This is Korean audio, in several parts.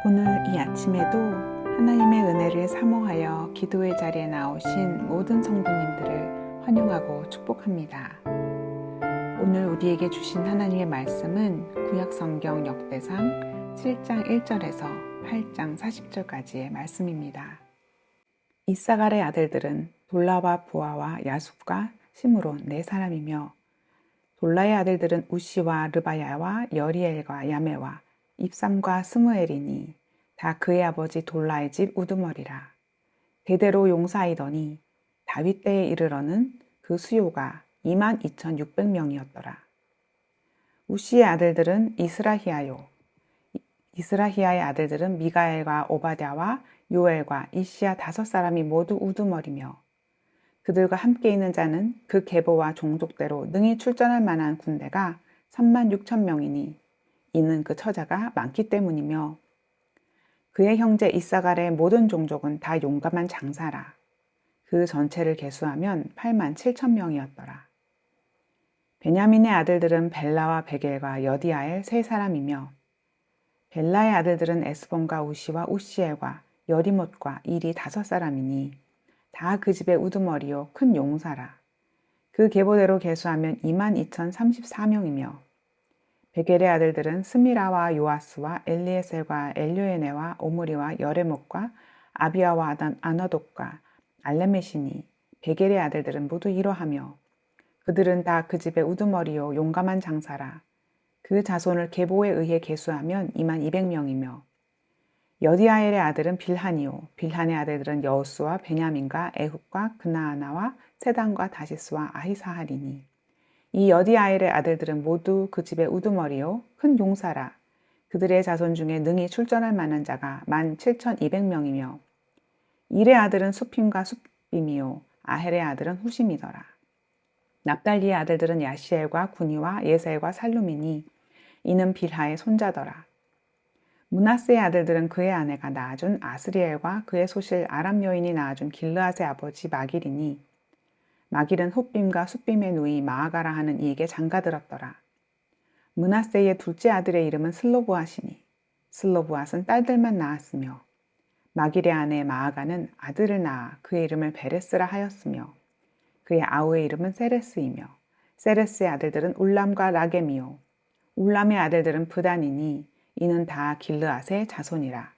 오늘 이 아침에도 하나님의 은혜를 사모하여 기도의 자리에 나오신 모든 성도님들을 환영하고 축복합니다. 오늘 우리에게 주신 하나님의 말씀은 구약성경 역대상 7장 1절에서 8장 40절까지의 말씀입니다. 이사갈의 아들들은 돌라와 부아와 야숫과 시므론 네 사람이며 돌라의 아들들은 우시와 르바야와 여리엘과 야메와 입삼과 스무엘이니 다 그의 아버지 돌라의 집 우두머리라. 대대로 용사이더니 다윗 때에 이르러는 그 수요가 22,600명이었더라. 우시의 아들들은 이스라히야요. 이스라히야의 아들들은 미가엘과 오바댜와 요엘과 이시야 5사람이 모두 우두머리며 그들과 함께 있는 자는 그 계보와 종족대로 능히 출전할 만한 군대가 36,000명이니 이는 그 처자가 많기 때문이며 그의 형제 이사갈의 모든 종족은 다 용감한 장사라. 그 전체를 계수하면 87,000명이었더라. 베냐민의 아들들은 벨라와 베겔과 여디아엘 세 사람이며 벨라의 아들들은 에스본과 우시와 우시엘과 여리못과 일이 5사람이니 다 그 집의 우두머리요 큰 용사라. 그 계보대로 계수하면 22,034명이며 베겔의 아들들은 스미라와 요아스와 엘리에셀과 엘요에네와 오므리와 여레목과 아비아와 아너독과 알레메시니 베겔의 아들들은 모두 이러하며 그들은 다 그 집의 우두머리요 용감한 장사라. 그 자손을 계보에 의해 계수하면 22,000명이며 여디아엘의 아들은 빌한이요 빌한의 아들들은 여우스와 베냐민과 에훗과 그나아나와 세단과 다시스와 아히사할이니 이 여디아엘의 아들들은 모두 그 집의 우두머리요 큰 용사라. 그들의 자손 중에 능히 출전할 만한 자가 17,200명이며 일의 아들은 수핌과 숫빔이요 아헬의 아들은 후심이더라. 납달리의 아들들은 야시엘과 구니와 예셀과 살룸이니 이는 빌하의 손자더라. 므낫세의 아들들은 그의 아내가 낳아준 아스리엘과 그의 소실 아람 여인이 낳아준 길르앗의 아버지 마길이니 마길은 훗빔과 숫빔의 누이 마아가라 하는 이에게 장가들었더라. 므낫세의 둘째 아들의 이름은 슬로브앗이니 슬로브앗은 딸들만 낳았으며 마길의 아내 마아가는 아들을 낳아 그의 이름을 베레스라 하였으며 그의 아우의 이름은 세레스이며 세레스의 아들들은 울람과 라겜이요 울람의 아들들은 브단이니 이는 다 길르앗의 자손이라.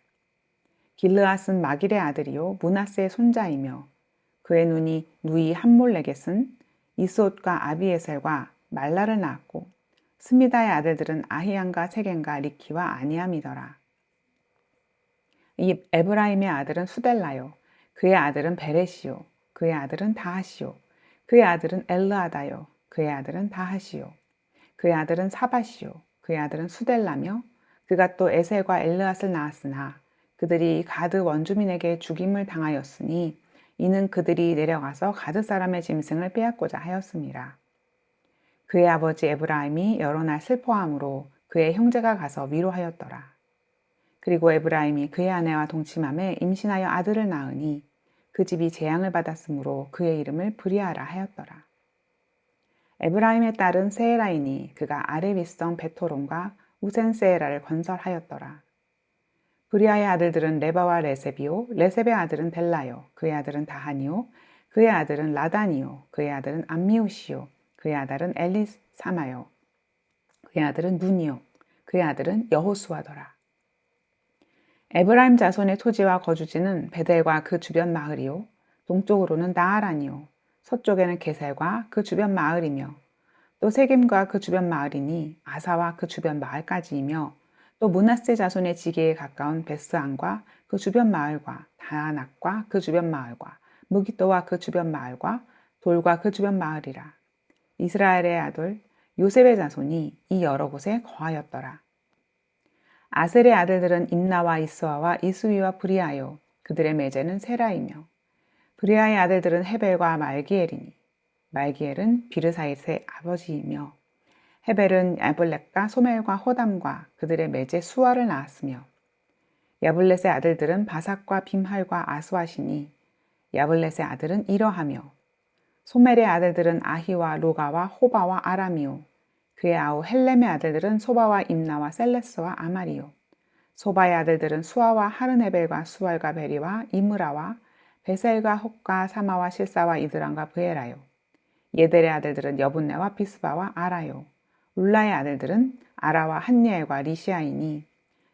길르앗은 마길의 아들이요 므낫세의 손자이며 그의 누이 함몰레겟은 이스옷과 아비에셀과 말라를 낳았고 스미다의 아들들은 아히안과 세겐과 리키와 아니암이더라. 이 에브라임의 아들은 수델라요 그의 아들은 베레시요 그의 아들은 다하시요 그의 아들은 엘르아다요 그의 아들은 다하시요 그의 아들은 사바시요 그의 아들은 수델라며 그가 또 에셀과 엘르앗을 낳았으나 그들이 가드 원주민에게 죽임을 당하였으니 이는 그들이 내려가서 가드 사람의 짐승을 빼앗고자 하였습니다. 그의 아버지 에브라임이 여러 날 슬퍼함으로 그의 형제가 가서 위로하였더라. 그리고 에브라임이 그의 아내와 동침함에 임신하여 아들을 낳으니 그 집이 재앙을 받았으므로 그의 이름을 브리아라 하였더라. 에브라임의 딸은 세에라이니 그가 아레비성 베토론과 우센세에라를 건설하였더라. 브리아의 아들들은 레바와 레셉이요 레셉의 아들은 델라요 그의 아들은 다하니요 그의 아들은 라다니요 그의 아들은 암미우시요 그의 아들은 엘리사마요 그의 아들은 눈이요 그의 아들은 여호수아더라. 에브라임 자손의 토지와 거주지는 베델과 그 주변 마을이요 동쪽으로는 나아란이요 서쪽에는 게셀과 그 주변 마을이며 또 세겜과 그 주변 마을이니 아사와 그 주변 마을까지이며 또 므낫세 자손의 지게에 가까운 베스안과 그 주변 마을과 다낙과 그 주변 마을과 무기또와 그 주변 마을과 돌과 그 주변 마을이라. 이스라엘의 아들 요셉의 자손이 이 여러 곳에 거하였더라. 아셀의 아들들은 임나와 이스와와 이스위와 브리아요 그들의 매제는 세라이며 브리아의 아들들은 헤벨과 말기엘이니 말기엘은 비르사잇의 아버지이며 헤벨은 야블렛과 소멜과 호담과 그들의 매제 수아를 낳았으며 야블렛의 아들들은 바삭과 빔할과 아스와시니 야블렛의 아들은 이러하며 소멜의 아들들은 아히와 로가와 호바와 아람이요 그의 아우 헬렘의 아들들은 소바와 임나와 셀레스와 아마리요 소바의 아들들은 수아와 하르네벨과 수알과 베리와 이므라와 베셀과 헛과 사마와 실사와 이드람과 브에라요. 예델의 아들들은 여분네와 비스바와 아라요. 울라의 아들들은 아라와 한니엘과 리시아이니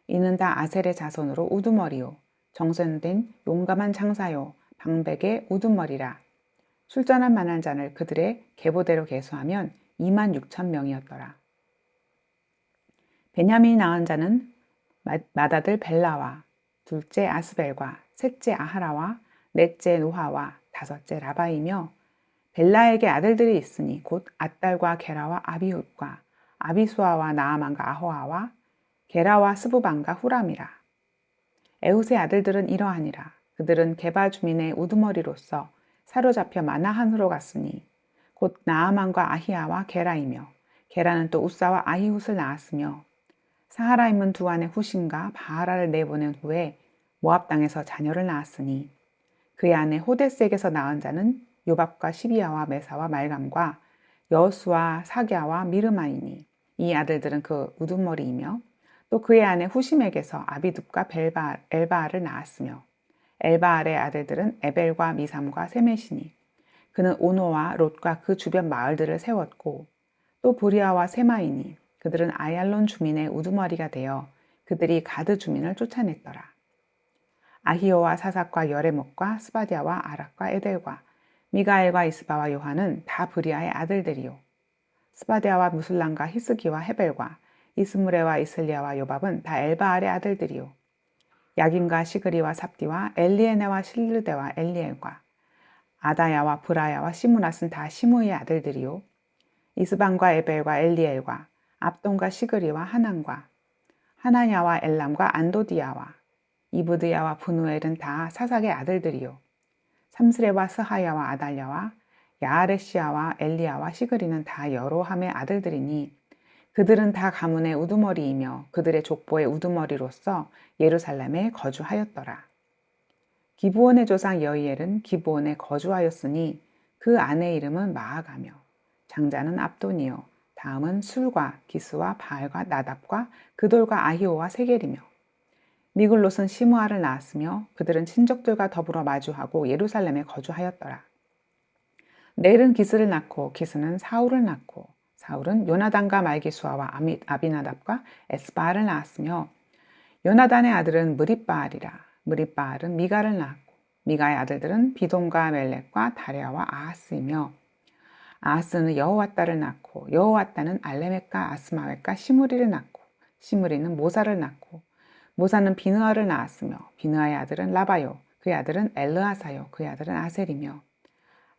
이는 다 아셀의 자손으로 우두머리요. 정선된 용감한 장사요. 방백의 우두머리라. 술전한 만한 잔을 그들의 계보대로 계수하면 2만 6천 명이었더라. 베냐민이 낳은 자는 맏아들 벨라와 둘째 아스벨과 셋째 아하라와 넷째 노하와 다섯째 라바이며 벨라에게 아들들이 있으니 곧 앗달과 게라와 아비훗과 아비수아와 나아만과 아호아와 게라와 스부반과 후람이라. 에훗의 아들들은 이러하니라. 그들은 게바 주민의 우두머리로서 사로잡혀 마나한으로 갔으니 곧 나아만과 아히야와 게라이며 게라는 또 우사와 아히훗을 낳았으며 사하라임은 두 아내 후신과 바하라를 내보낸 후에 모압 땅에서 자녀를 낳았으니 그의 아내 호데스에게서 낳은 자는 요밥과 시비야와 메사와 말감과 여수와 사갸와 미르마이니 이 아들들은 그 우두머리이며 또 그의 아내 후심에게서 아비둡과 엘바알을 낳았으며 엘바알의 아들들은 에벨과 미삼과 세메시니 그는 오노와 롯과 그 주변 마을들을 세웠고 또 보리아와 세마이니 그들은 아얄론 주민의 우두머리가 되어 그들이 가드 주민을 쫓아냈더라. 아히오와 사삭과 여레목과 스바디아와 아락과 에델과 미가엘과 이스바와 요한은 다 브리아의 아들들이요. 스바디아와 무술람과 히스기와 헤벨과 이스무레와 이슬리아와 요밥은 다 엘바알의 아들들이요. 야긴과 시그리와 삽디와 엘리에네와 실르데와 엘리엘과 아다야와 브라야와 시무낫은 다 시무이의 아들들이요. 이스반과 에벨과 엘리엘과 압돈과 시그리와 하난과 하나냐와 엘람과 안도디야와 이브드야와 브누엘은 다 사삭의 아들들이요. 삼스레와 스하야와 아달랴와 야아레시아와 엘리야와 시그리는 다 여로함의 아들들이니 그들은 다 가문의 우두머리이며 그들의 족보의 우두머리로서 예루살렘에 거주하였더라. 기브온의 조상 여이엘은 기브온에 거주하였으니 그 아내 이름은 마아가며 장자는 압돈이요 다음은 술과 기스와 바알과 나답과 그돌과 아히오와 세겔이며 미글롯은 시므아를 낳았으며 그들은 친족들과 더불어 마주하고 예루살렘에 거주하였더라. 넬은 기스를 낳고 기스는 사울을 낳고 사울은 요나단과 말기수아와 아비나답과 에스바알을 낳았으며 요나단의 아들은 무립바알이라. 무립바알은 미가를 낳았고 미가의 아들들은 비돈과 멜렉과 다레아와 아하스이며 아하스는 여호와따를 낳고 여호와따는 알레멕과 아스마웻과 시므리를 낳고 시므리는 모사를 낳고 모사는 비느아를 낳았으며 비느아의 아들은 라바요 그의 아들은 엘르아사요 그의 아들은 아셀이며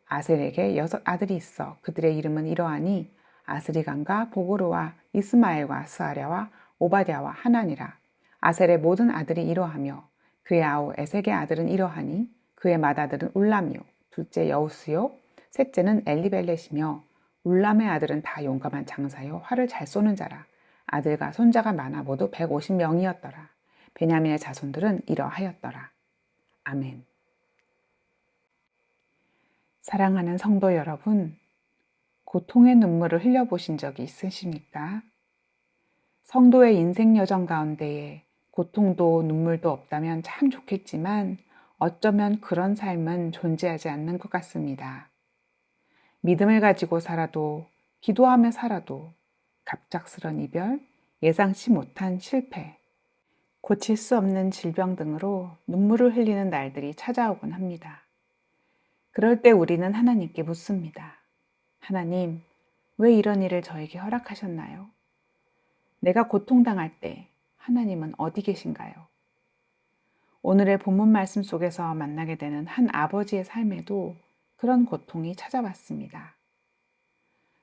아셀에게 6 아들이 있어 그들의 이름은 이러하니 아스리간과 보고르와 이스마엘과 스아랴와 오바댜와 하나니라. 아셀의 모든 아들이 이러하며 그의 아우 에색의 아들은 이러하니 그의 맏아들은 울람이요 둘째 여우스요 셋째는 엘리벨렛이며 울람의 아들은 다 용감한 장사요 활을 잘 쏘는 자라. 아들과 손자가 많아 모두 150명이었더라. 베냐민의 자손들은 이러하였더라. 아멘. 사랑하는 성도 여러분, 고통의 눈물을 흘려보신 적이 있으십니까? 성도의 인생 여정 가운데에 고통도 눈물도 없다면 참 좋겠지만 어쩌면 그런 삶은 존재하지 않는 것 같습니다. 믿음을 가지고 살아도 기도하며 살아도 갑작스런 이별, 예상치 못한 실패, 고칠 수 없는 질병 등으로 눈물을 흘리는 날들이 찾아오곤 합니다. 그럴 때 우리는 하나님께 묻습니다. 하나님, 왜 이런 일을 저에게 허락하셨나요? 내가 고통당할 때 하나님은 어디 계신가요? 오늘의 본문 말씀 속에서 만나게 되는 한 아버지의 삶에도 그런 고통이 찾아왔습니다.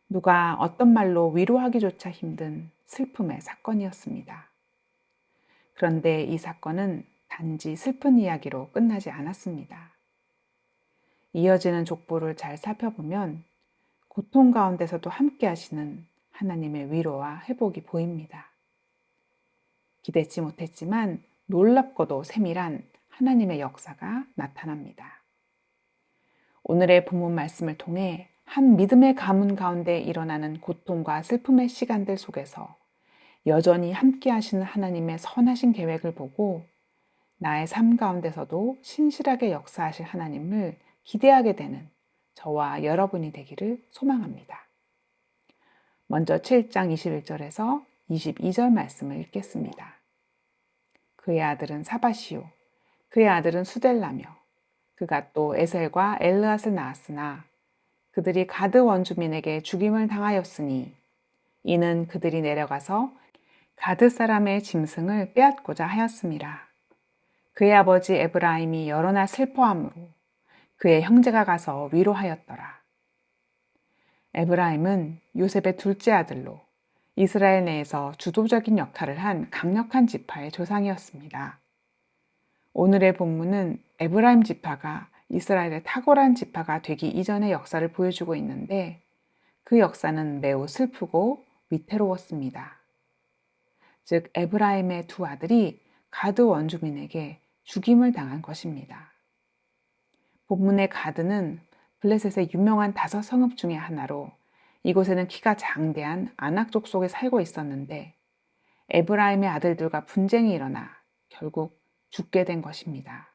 누가 어떤 말로 위로하기조차 힘든 슬픔의 사건이었습니다. 그런데 이 사건은 단지 슬픈 이야기로 끝나지 않았습니다. 이어지는 족보를 잘 살펴보면 고통 가운데서도 함께 하시는 하나님의 위로와 회복이 보입니다. 기대치 못했지만 놀랍고도 세밀한 하나님의 역사가 나타납니다. 오늘의 본문 말씀을 통해 한 믿음의 가문 가운데 일어나는 고통과 슬픔의 시간들 속에서 여전히 함께 하시는 하나님의 선하신 계획을 보고 나의 삶 가운데서도 신실하게 역사하실 하나님을 기대하게 되는 저와 여러분이 되기를 소망합니다. 먼저 7장 21절에서 22절 말씀을 읽겠습니다. 그의 아들은 사밧이요 그의 아들은 수델라며 그가 또 에셀과 엘르앗을 낳았으나 그들이 가드 원주민에게 죽임을 당하였으니 이는 그들이 내려가서 가드 사람의 짐승을 빼앗고자 하였습니다. 그의 아버지 에브라임이 여러 날 슬퍼함으로 그의 형제가 가서 위로하였더라. 에브라임은 요셉의 둘째 아들로 이스라엘 내에서 주도적인 역할을 한 강력한 지파의 조상이었습니다. 오늘의 본문은 에브라임 지파가 이스라엘의 탁월한 지파가 되기 이전의 역사를 보여주고 있는데 그 역사는 매우 슬프고 위태로웠습니다. 즉 에브라임의 두 아들이 가드 원주민에게 죽임을 당한 것입니다. 본문의 가드는 블레셋의 유명한 5성읍 중의 하나로 이곳에는 키가 장대한 아낙족 속에 살고 있었는데 에브라임의 아들들과 분쟁이 일어나 결국 죽게 된 것입니다.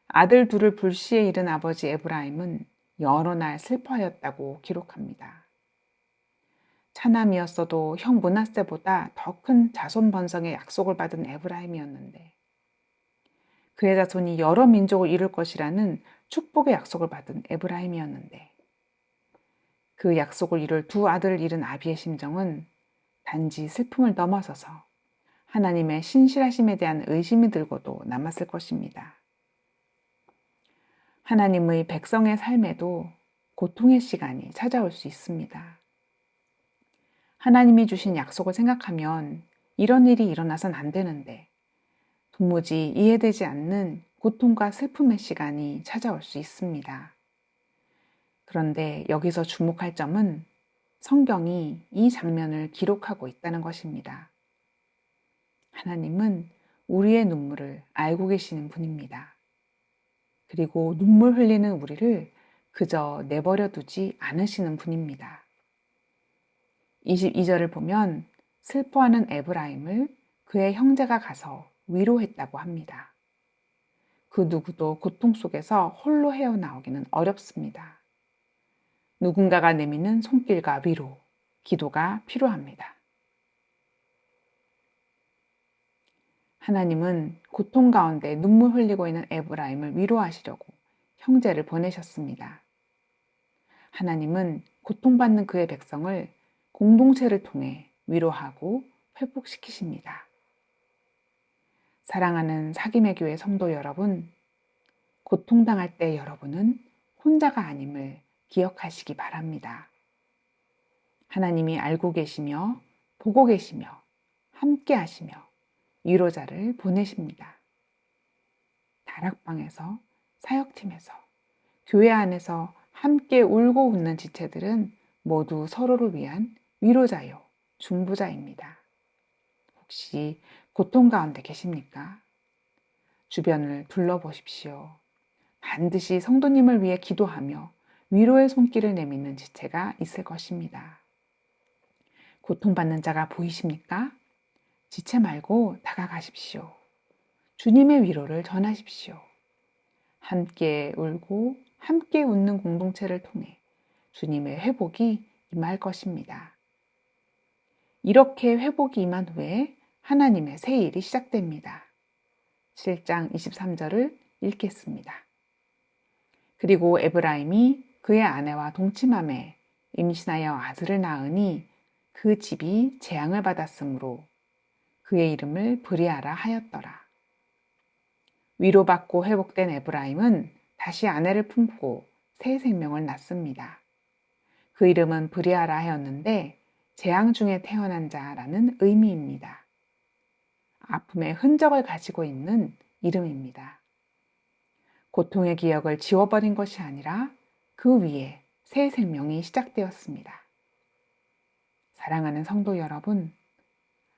아들 둘을 불시에 잃은 아버지 에브라임은 여러 날 슬퍼하였다고 기록합니다. 차남이었어도 형 므낫세보다 더 큰 자손 번성의 약속을 받은 에브라임이었는데 그의 자손이 여러 민족을 이룰 것이라는 축복의 약속을 받은 에브라임이었는데 그 약속을 이룰 두 아들을 잃은 아비의 심정은 단지 슬픔을 넘어서서 하나님의 신실하심에 대한 의심이 들고도 남았을 것입니다. 하나님의 백성의 삶에도 고통의 시간이 찾아올 수 있습니다. 하나님이 주신 약속을 생각하면 이런 일이 일어나선 안 되는데 도무지 이해되지 않는 고통과 슬픔의 시간이 찾아올 수 있습니다. 그런데 여기서 주목할 점은 성경이 이 장면을 기록하고 있다는 것입니다. 하나님은 우리의 눈물을 알고 계시는 분입니다. 그리고 눈물 흘리는 우리를 그저 내버려 두지 않으시는 분입니다. 22절을 보면 슬퍼하는 에브라임을 그의 형제가 가서 위로했다고 합니다. 그 누구도 고통 속에서 홀로 헤어나오기는 어렵습니다. 누군가가 내미는 손길과 위로, 기도가 필요합니다. 하나님은 고통 가운데 눈물 흘리고 있는 에브라임을 위로하시려고 형제를 보내셨습니다. 하나님은 고통받는 그의 백성을 공동체를 통해 위로하고 회복시키십니다. 사랑하는 사김의 교회 성도 여러분, 고통당할 때 여러분은 혼자가 아님을 기억하시기 바랍니다. 하나님이 알고 계시며 보고 계시며 함께 하시며 위로자를 보내십니다. 다락방에서, 사역팀에서, 교회 안에서 함께 울고 웃는 지체들은 모두 서로를 위한 위로자요, 중보자입니다. 혹시 고통 가운데 계십니까? 주변을 둘러보십시오. 반드시 성도님을 위해 기도하며 위로의 손길을 내미는 지체가 있을 것입니다. 고통받는 자가 보이십니까? 지체 말고 다가가십시오. 주님의 위로를 전하십시오. 함께 울고 함께 웃는 공동체를 통해 주님의 회복이 임할 것입니다. 이렇게 회복이 임한 후에 하나님의 새 일이 시작됩니다. 7장 23절을 읽겠습니다. 그리고 에브라임이 그의 아내와 동침함에 임신하여 아들을 낳으니 그 집이 재앙을 받았으므로 그의 이름을 브리아라 하였더라. 위로받고 회복된 에브라임은 다시 아내를 품고 새 생명을 낳습니다. 그 이름은 브리아라 하였는데 재앙 중에 태어난 자라는 의미입니다. 아픔의 흔적을 가지고 있는 이름입니다. 고통의 기억을 지워버린 것이 아니라 그 위에 새 생명이 시작되었습니다. 사랑하는 성도 여러분,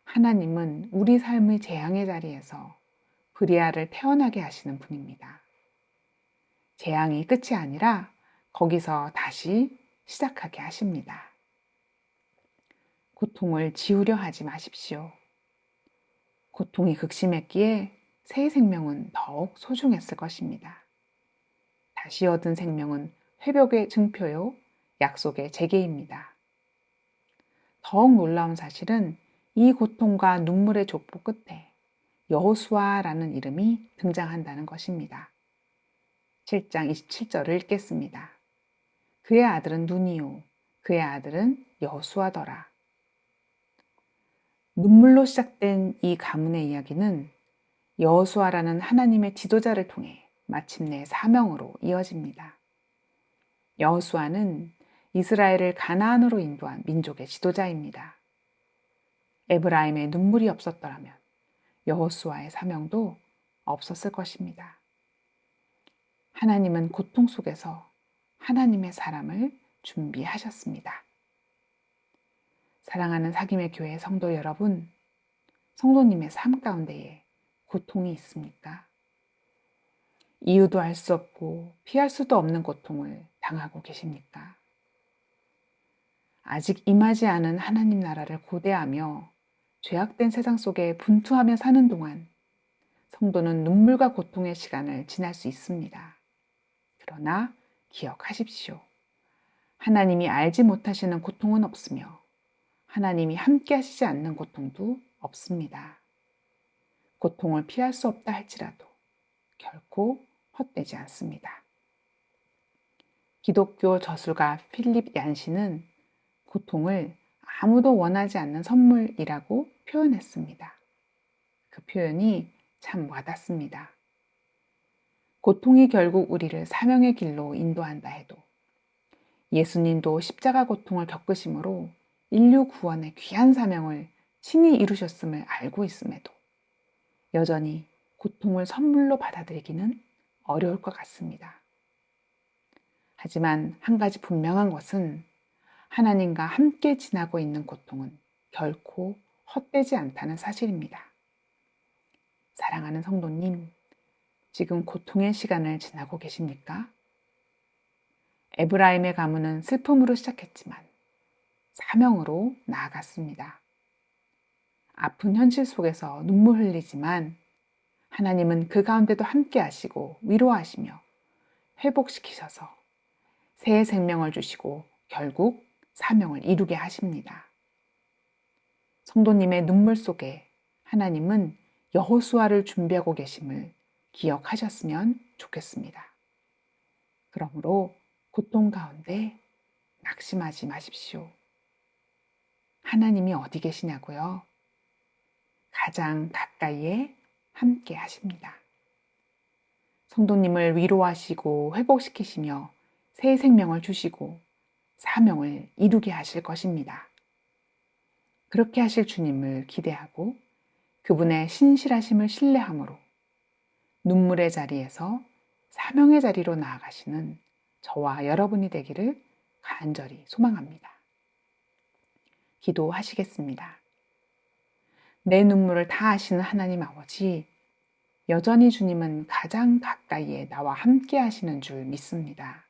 하나님은 우리 삶의 재앙의 자리에서 브리아를 태어나게 하시는 분입니다. 재앙이 끝이 아니라 거기서 다시 시작하게 하십니다. 고통을 지우려 하지 마십시오. 고통이 극심했기에 새 생명은 더욱 소중했을 것입니다. 다시 얻은 생명은 회복의 증표요, 약속의 재개입니다. 더욱 놀라운 사실은 이 고통과 눈물의 족보 끝에 여호수아라는 이름이 등장한다는 것입니다. 7장 27절을 읽겠습니다. 그의 아들은 눈이요, 그의 아들은 여호수아더라. 눈물로 시작된 이 가문의 이야기는 여호수아라는 하나님의 지도자를 통해 마침내 사명으로 이어집니다. 여호수아는 이스라엘을 가나안으로 인도한 민족의 지도자입니다. 에브라임의 눈물이 없었더라면 여호수아의 사명도 없었을 것입니다. 하나님은 고통 속에서 하나님의 사람을 준비하셨습니다. 사랑하는 사김의 교회 성도 여러분, 성도님의 삶 가운데에 고통이 있습니까? 이유도 알 수 없고 피할 수도 없는 고통을 당하고 계십니까? 아직 임하지 않은 하나님 나라를 고대하며 죄악된 세상 속에 분투하며 사는 동안 성도는 눈물과 고통의 시간을 지날 수 있습니다. 그러나 기억하십시오. 하나님이 알지 못하시는 고통은 없으며 하나님이 함께 하시지 않는 고통도 없습니다. 고통을 피할 수 없다 할지라도 결코 헛되지 않습니다. 기독교 저술가 필립 얀시는 고통을 아무도 원하지 않는 선물이라고 표현했습니다. 그 표현이 참 와닿습니다. 고통이 결국 우리를 사명의 길로 인도한다 해도 예수님도 십자가 고통을 겪으심으로 인류 구원의 귀한 사명을 친히 이루셨음을 알고 있음에도 여전히 고통을 선물로 받아들이기는 어려울 것 같습니다. 하지만 한 가지 분명한 것은 하나님과 함께 지나고 있는 고통은 결코 헛되지 않다는 사실입니다. 사랑하는 성도님, 지금 고통의 시간을 지나고 계십니까? 에브라임의 가문은 슬픔으로 시작했지만 사명으로 나아갔습니다. 아픈 현실 속에서 눈물 흘리지만 하나님은 그 가운데도 함께 하시고 위로하시며 회복시키셔서 새 생명을 주시고 결국 사명을 이루게 하십니다. 성도님의 눈물 속에 하나님은 여호수아를 준비하고 계심을 기억하셨으면 좋겠습니다. 그러므로 고통 가운데 낙심하지 마십시오. 하나님이 어디 계시냐고요? 가장 가까이에 함께 하십니다. 성도님을 위로하시고 회복시키시며 새 생명을 주시고 사명을 이루게 하실 것입니다. 그렇게 하실 주님을 기대하고 그분의 신실하심을 신뢰함으로 눈물의 자리에서 사명의 자리로 나아가시는 저와 여러분이 되기를 간절히 소망합니다. 기도하시겠습니다. 내 눈물을 다 아시는 하나님 아버지, 여전히 주님은 가장 가까이에 나와 함께 하시는 줄 믿습니다.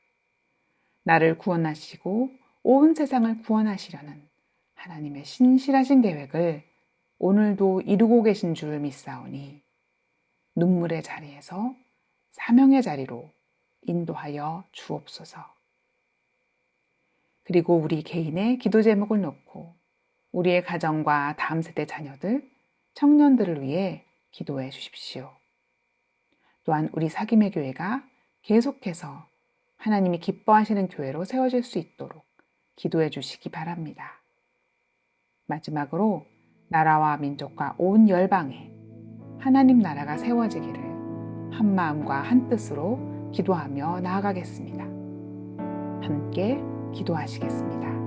나를 구원하시고 온 세상을 구원하시려는 하나님의 신실하신 계획을 오늘도 이루고 계신 줄 믿사오니 눈물의 자리에서 사명의 자리로 인도하여 주옵소서. 그리고 우리 개인의 기도 제목을 놓고 우리의 가정과 다음 세대 자녀들, 청년들을 위해 기도해 주십시오. 또한 우리 사김의 교회가 계속해서 하나님이 기뻐하시는 교회로 세워질 수 있도록 기도해 주시기 바랍니다. 마지막으로 나라와 민족과 온 열방에 하나님 나라가 세워지기를 한 마음과 한 뜻으로 기도하며 나아가겠습니다. 함께 기도하시겠습니다.